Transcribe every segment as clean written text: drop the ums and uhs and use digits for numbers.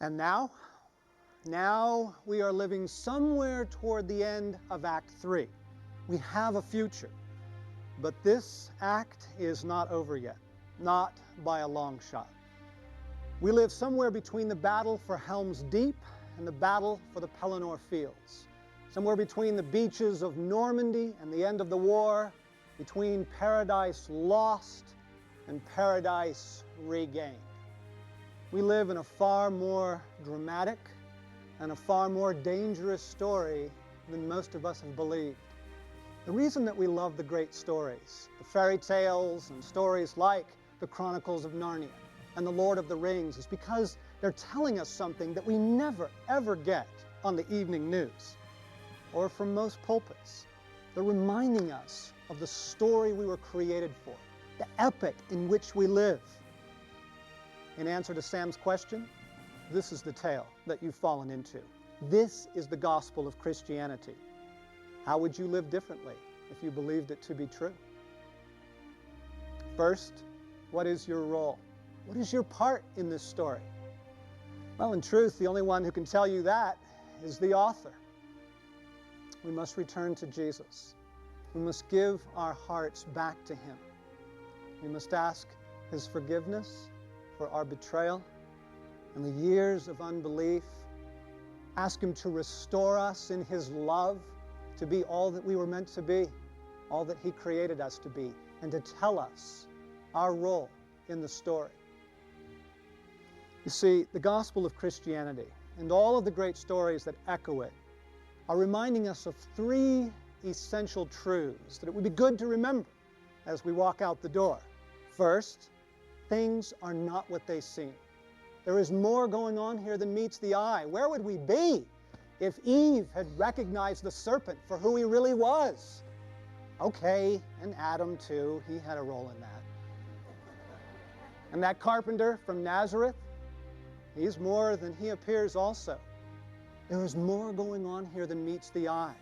And now we are living somewhere toward the end of Act 3. We have a future, but this act is not over yet, not by a long shot. We live somewhere between the battle for Helm's Deep and the battle for the Pelennor Fields, somewhere between the beaches of Normandy and the end of the war, between paradise lost and paradise regained. We live in a far more dramatic and a far more dangerous story than most of us have believed. The reason that we love the great stories, the fairy tales and stories like the Chronicles of Narnia and the Lord of the Rings, is because they're telling us something that we never ever get on the evening news or from most pulpits. They're reminding us of the story we were created for, the epic in which we live. In answer to Sam's question, this is the tale that you've fallen into. This is the gospel of Christianity. How would you live differently if you believed it to be true? First, what is your role? What is your part in this story? Well, in truth, the only one who can tell you that is the author. We must return to Jesus. We must give our hearts back to Him. We must ask His forgiveness for our betrayal and the years of unbelief. Ask Him to restore us in His love to be all that we were meant to be, all that He created us to be, and to tell us our role in the story. You see, the gospel of Christianity and all of the great stories that echo it are reminding us of three essential truths that it would be good to remember as we walk out the door. First, things are not what they seem. There is more going on here than meets the eye. Where would we be if Eve had recognized the serpent for who he really was? Okay, and Adam too, he had a role in that. And that carpenter from Nazareth, he's more than he appears also. There is more going on here than meets the eye.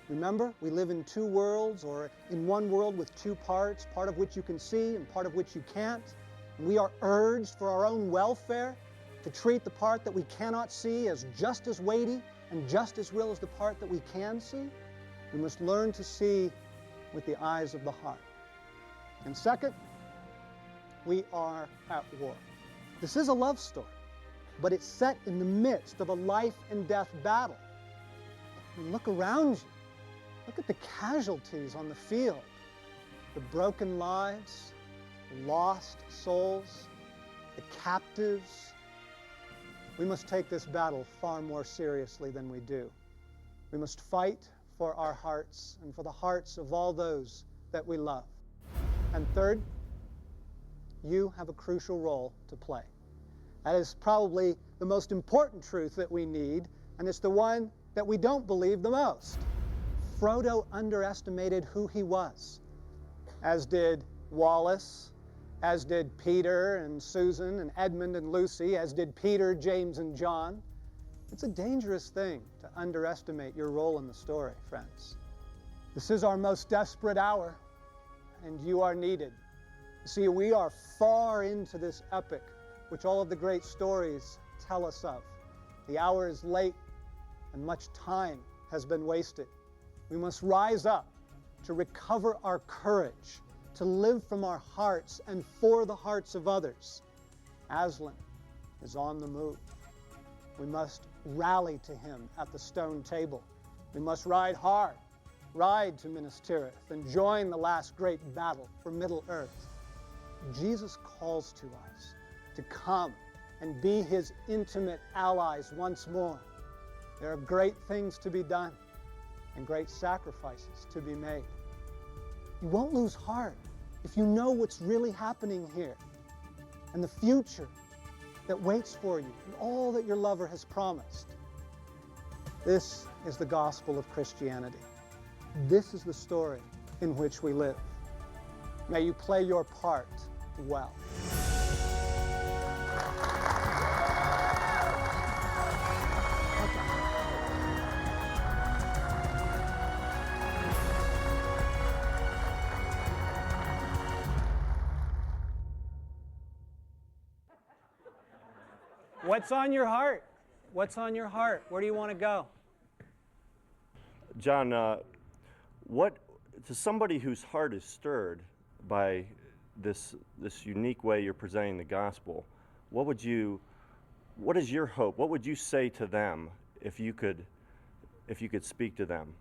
Remember, we live in two worlds, or in one world with two parts, part of which you can see and part of which you can't. And we are urged for our own welfare to treat the part that we cannot see as just as weighty and just as real as the part that we can see. We must learn to see with the eyes of the heart. And second, we are at war. This is a love story, but it's set in the midst of a life and death battle. And look around you. Look at the casualties on the field, the broken lives, the lost souls, the captives. We must take this battle far more seriously than we do. We must fight for our hearts and for the hearts of all those that we love. And third, you have a crucial role to play. That is probably the most important truth that we need, and it's the one that we don't believe the most. Frodo underestimated who he was, as did Wallace, as did Peter and Susan and Edmund and Lucy, as did Peter, James, and John. It's a dangerous thing to underestimate your role in the story, friends. This is our most desperate hour, and you are needed. You see, we are far into this epic, which all of the great stories tell us of. The hour is late, and much time has been wasted. We must rise up to recover our courage, to live from our hearts and for the hearts of others. Aslan is on the move. We must rally to him at the stone table. We must ride hard, ride to Minas Tirith, and join the last great battle for Middle-earth. Jesus calls to us to come and be his intimate allies once more. There are great things to be done and great sacrifices to be made. You won't lose heart if you know what's really happening here and the future that waits for you and all that your lover has promised. This is the gospel of Christianity. This is the story in which we live. May you play your part well. What's on your heart? What's on your heart? Where do you want to go? John, what to somebody whose heart is stirred by this unique way you're presenting the gospel, what is your hope? What would you say to them if you could speak to them?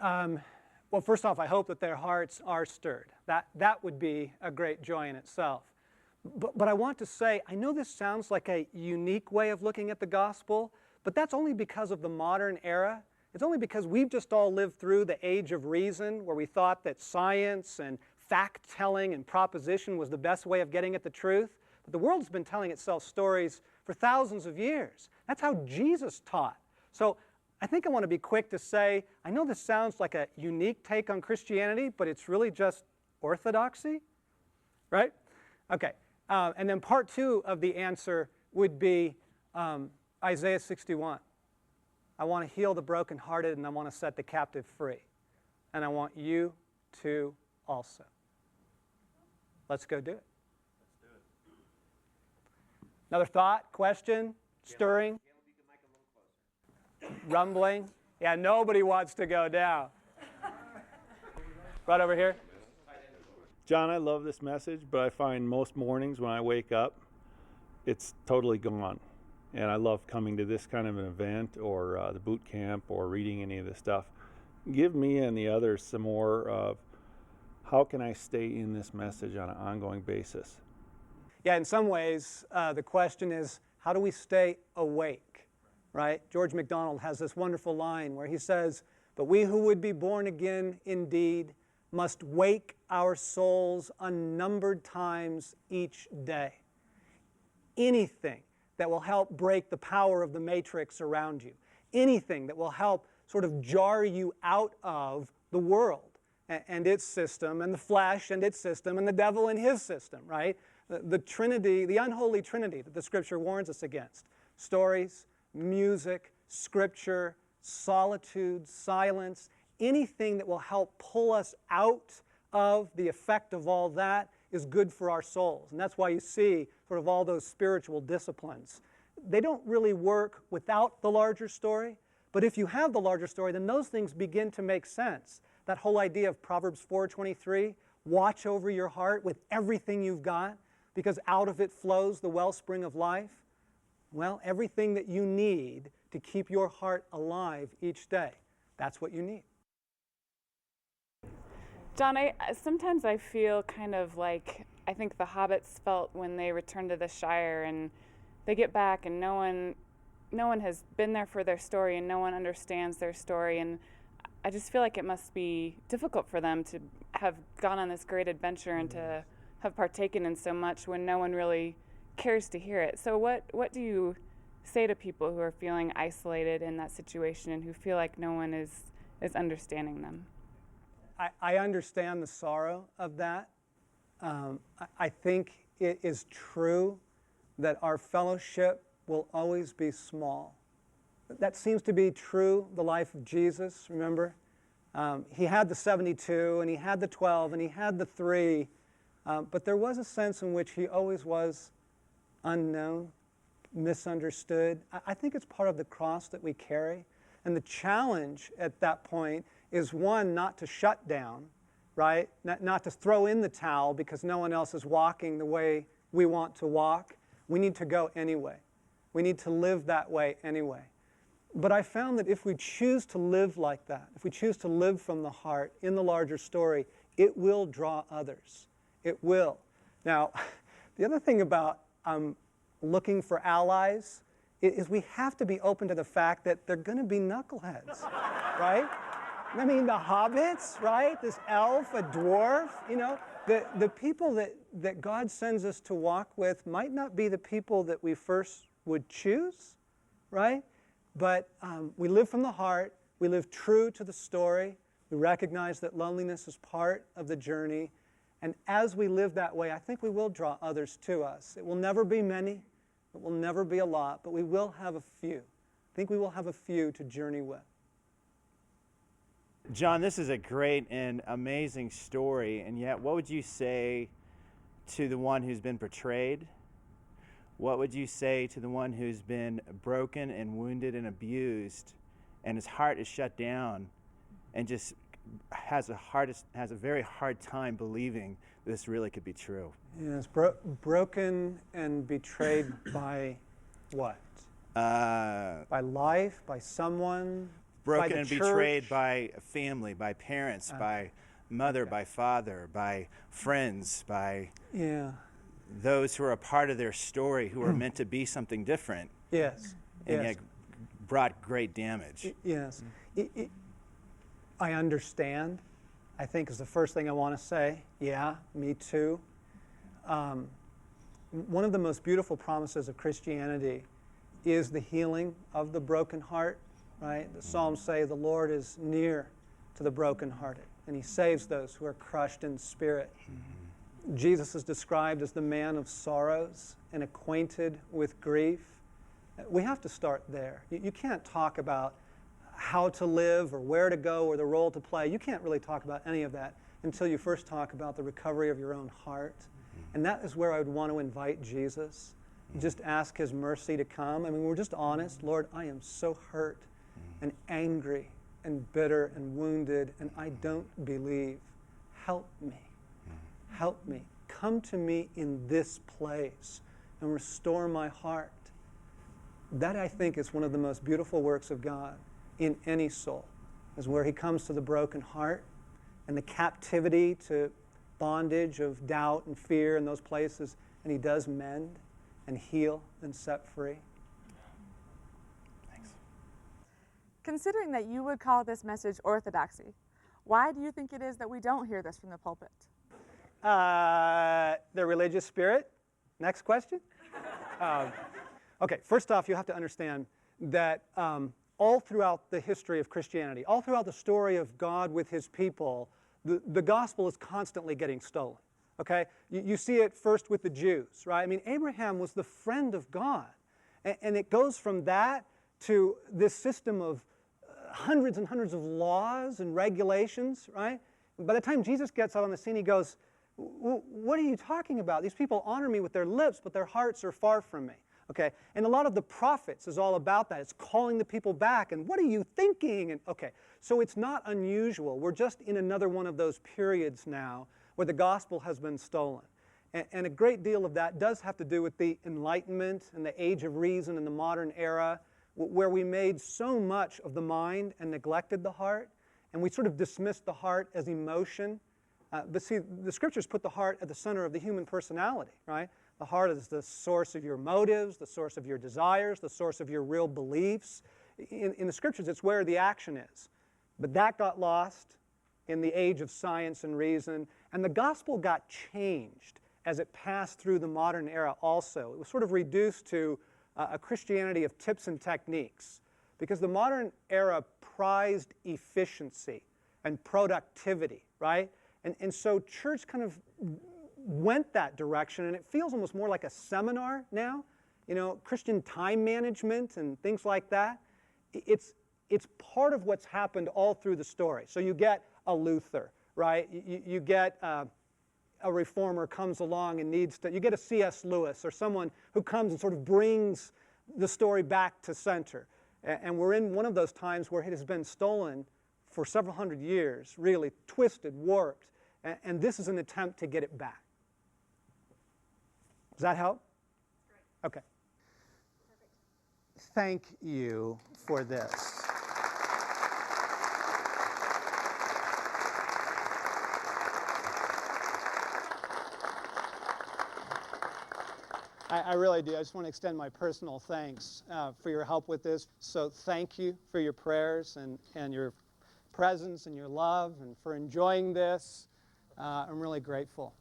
Well, first off, I hope that their hearts are stirred. That would be a great joy in itself. But I want to say, I know this sounds like a unique way of looking at the gospel, but that's only because of the modern era. It's only because we've just all lived through the age of reason, where we thought that science and fact-telling and proposition was the best way of getting at the truth. But the world's been telling itself stories for thousands of years. That's how Jesus taught. So I think I want to be quick to say, I know this sounds like a unique take on Christianity, but it's really just orthodoxy, right? Okay, and then part two of the answer would be Isaiah 61. I want to heal the brokenhearted, and I want to set the captive free. And I want you to also. Let's go do it. Let's do it. Another thought, question, stirring, rumbling. Yeah, nobody wants to go down. Right over here. John, I love this message, but I find most mornings when I wake up, it's totally gone. And I love coming to this kind of an event or the boot camp or reading any of this stuff. Give me and the others some more of how can I stay in this message on an ongoing basis? Yeah, in some ways, the question is, how do we stay awake, right? George MacDonald has this wonderful line where he says, "But we who would be born again indeed must wake our souls unnumbered times each day." Anything that will help break the power of the matrix around you. Anything that will help sort of jar you out of the world and its system, and the flesh and its system, and the devil and his system, right? The Trinity, the unholy Trinity that the Scripture warns us against. Stories, music, Scripture, solitude, silence, anything that will help pull us out of the effect of all that is good for our souls. And that's why you see sort of all those spiritual disciplines. They don't really work without the larger story, but if you have the larger story, then those things begin to make sense. That whole idea of Proverbs 4:23, watch over your heart with everything you've got, because out of it flows the wellspring of life. Well, everything that you need to keep your heart alive each day, that's what you need. John, sometimes I feel kind of like I think the hobbits felt when they returned to the Shire, and they get back and no one has been there for their story, and no one understands their story, and I just feel like it must be difficult for them to have gone on this great adventure and to have partaken in so much when no one really cares to hear it. So what do you say to people who are feeling isolated in that situation and who feel like no one is understanding them? I understand the sorrow of that. I think it is true that our fellowship will always be small. That seems to be true the life of Jesus, remember? He had the 72, and he had the 12, and he had the 3, but there was a sense in which he always was unknown, misunderstood. I think it's part of the cross that we carry. And the challenge at that point is, one, not to shut down, right? Not to throw in the towel because no one else is walking the way we want to walk. We need to go anyway. We need to live that way anyway. But I found that if we choose to live like that, if we choose to live from the heart in the larger story, it will draw others. It will. Now, the other thing about looking for allies is we have to be open to the fact that they're going to be knuckleheads, right? I mean, the hobbits, right? This elf, a dwarf, the people that God sends us to walk with might not be the people that we first would choose, right? But we live from the heart. We live true to the story. We recognize that loneliness is part of the journey. And as we live that way, I think we will draw others to us. It will never be many. It will never be a lot, but we will have a few. I think we will have a few to journey with. John, this is a great and amazing story, and yet what would you say to the one who's been betrayed what would you say to the one who's been broken and wounded and abused, and his heart is shut down, and just has a very hard time believing this really could be true? Yes, broken and betrayed by what? By life, by someone, broken by the and church? Betrayed by family, by parents, by mother, by father, by friends, by those who are a part of their story, who are meant to be something different. Yes. And yet brought great damage. Yes. I understand, I think, is the first thing I want to say. Yeah, me too. One of the most beautiful promises of Christianity is the healing of the broken heart, right? The Psalms say the Lord is near to the brokenhearted, and He saves those who are crushed in spirit. Jesus is described as the man of sorrows and acquainted with grief. We have to start there. You can't talk about how to live or where to go or the role to play. You can't really talk about any of that until you first talk about the recovery of your own heart. And that is where I would want to invite Jesus. Just ask His mercy to come. I mean, we're just honest. Lord, I am so hurt and angry and bitter and wounded, and I don't believe. Help me. Help me. Come to me in this place and restore my heart. That, I think, is one of the most beautiful works of God in any soul, is where He comes to the broken heart and the captivity to bondage of doubt and fear in those places, and He does mend and heal and set free. Thanks. Considering that you would call this message orthodoxy, why do you think it is that we don't hear this from the pulpit? The religious spirit. Next question. Okay, first off, you have to understand that all throughout the history of Christianity, all throughout the story of God with His people, the gospel is constantly getting stolen. Okay? You see it first with the Jews, right? I mean, Abraham was the friend of God. And it goes from that to this system of hundreds and hundreds of laws and regulations, right? By the time Jesus gets out on the scene, He goes, what are you talking about? These people honor me with their lips, but their hearts are far from me. Okay? And a lot of the prophets is all about that. It's calling the people back, and what are you thinking? And okay, so it's not unusual. We're just in another one of those periods now where the gospel has been stolen. And a great deal of that does have to do with the Enlightenment and the age of reason in the modern era, where we made so much of the mind and neglected the heart, and we sort of dismissed the heart as emotion. But see, the Scriptures put the heart at the center of the human personality, right? The heart is the source of your motives, the source of your desires, the source of your real beliefs. In the Scriptures, it's where the action is. But that got lost in the age of science and reason, and the gospel got changed as it passed through the modern era also. It was sort of reduced to a Christianity of tips and techniques, because the modern era prized efficiency and productivity, right? And so church kind of went that direction, and it feels almost more like a seminar now. You know, Christian time management and things like that. It's part of what's happened all through the story. So you get a Luther, right? You get a reformer comes along and needs to, you get a C.S. Lewis or someone who comes and sort of brings the story back to center. And we're in one of those times where it has been stolen for several hundred years, really twisted, warped, and this is an attempt to get it back. Does that help? Great. Okay. Perfect. Thank you for this. I really do. I just want to extend my personal thanks for your help with this. So thank you for your prayers and your presence and your love and for enjoying this. I'm really grateful.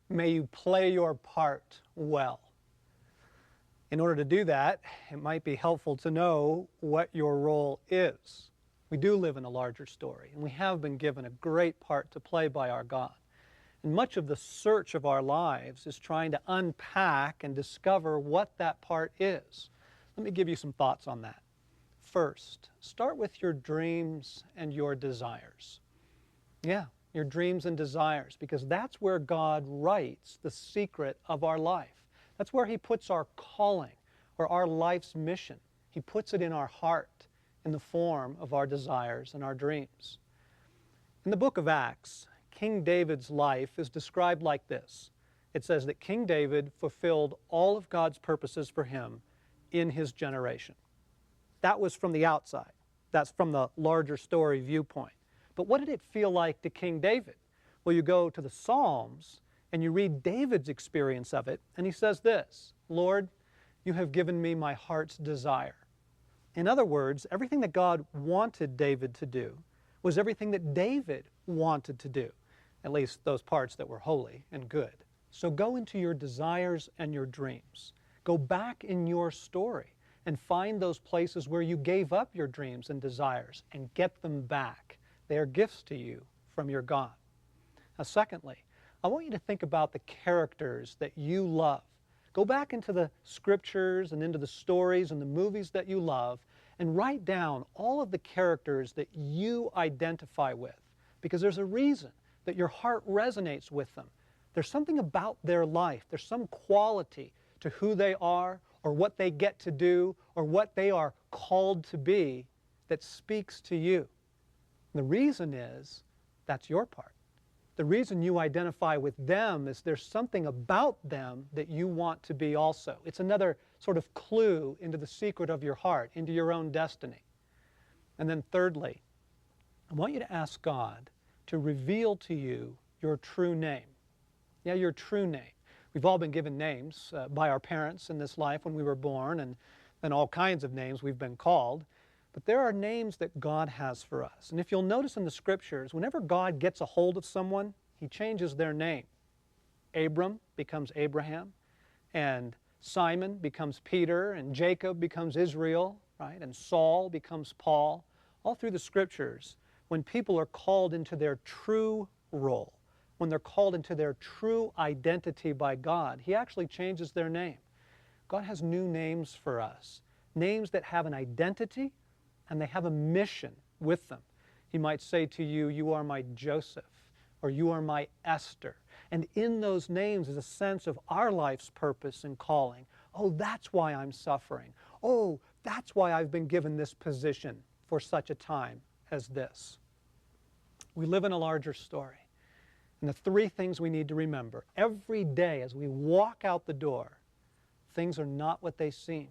May you play your part well. In order to do that, it might be helpful to know what your role is. We do live in a larger story, and we have been given a great part to play by our God. And much of the search of our lives is trying to unpack and discover what that part is. Let me give you some thoughts on that. First, start with your dreams and your desires. Yeah, your dreams and desires, because that's where God writes the secret of our life. That's where He puts our calling or our life's mission. He puts it in our heart in the form of our desires and our dreams. In the book of Acts, King David's life is described like this. It says that King David fulfilled all of God's purposes for him in his generation. That was from the outside. That's from the larger story viewpoint. But what did it feel like to King David? Well, you go to the Psalms and you read David's experience of it, and he says this, "Lord, you have given me my heart's desire." In other words, everything that God wanted David to do was everything that David wanted to do, at least those parts that were holy and good. So go into your desires and your dreams. Go back in your story and find those places where you gave up your dreams and desires and get them back. They are gifts to you from your God. Now, secondly, I want you to think about the characters that you love. Go back into the scriptures and into the stories and the movies that you love and write down all of the characters that you identify with, because there's a reason that your heart resonates with them. There's something about their life. There's some quality to who they are or what they get to do or what they are called to be that speaks to you. The reason is that's your part. The reason you identify with them is there's something about them that you want to be also. It's another sort of clue into the secret of your heart, into your own destiny. And then thirdly, I want you to ask God to reveal to you your true name. Yeah, your true name. We've all been given names by our parents in this life when we were born, and then all kinds of names we've been called. But there are names that God has for us. And if you'll notice in the scriptures, whenever God gets a hold of someone, He changes their name. Abram becomes Abraham, and Simon becomes Peter, and Jacob becomes Israel, right? And Saul becomes Paul. All through the scriptures, when people are called into their true role, when they're called into their true identity by God, He actually changes their name. God has new names for us, names that have an identity and they have a mission with them. He might say to you, "You are my Joseph," or "You are my Esther." And in those names is a sense of our life's purpose and calling. Oh, that's why I'm suffering. Oh, that's why I've been given this position for such a time as this. We live in a larger story. And the three things we need to remember every day as we walk out the door, things are not what they seem.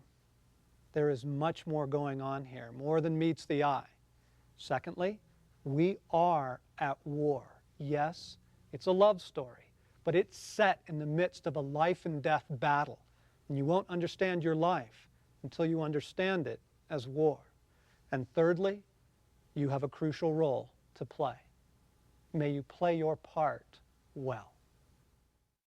There is much more going on here, more than meets the eye. Secondly, we are at war. Yes, it's a love story, but it's set in the midst of a life and death battle. And you won't understand your life until you understand it as war. And thirdly, you have a crucial role to play. May you play your part well.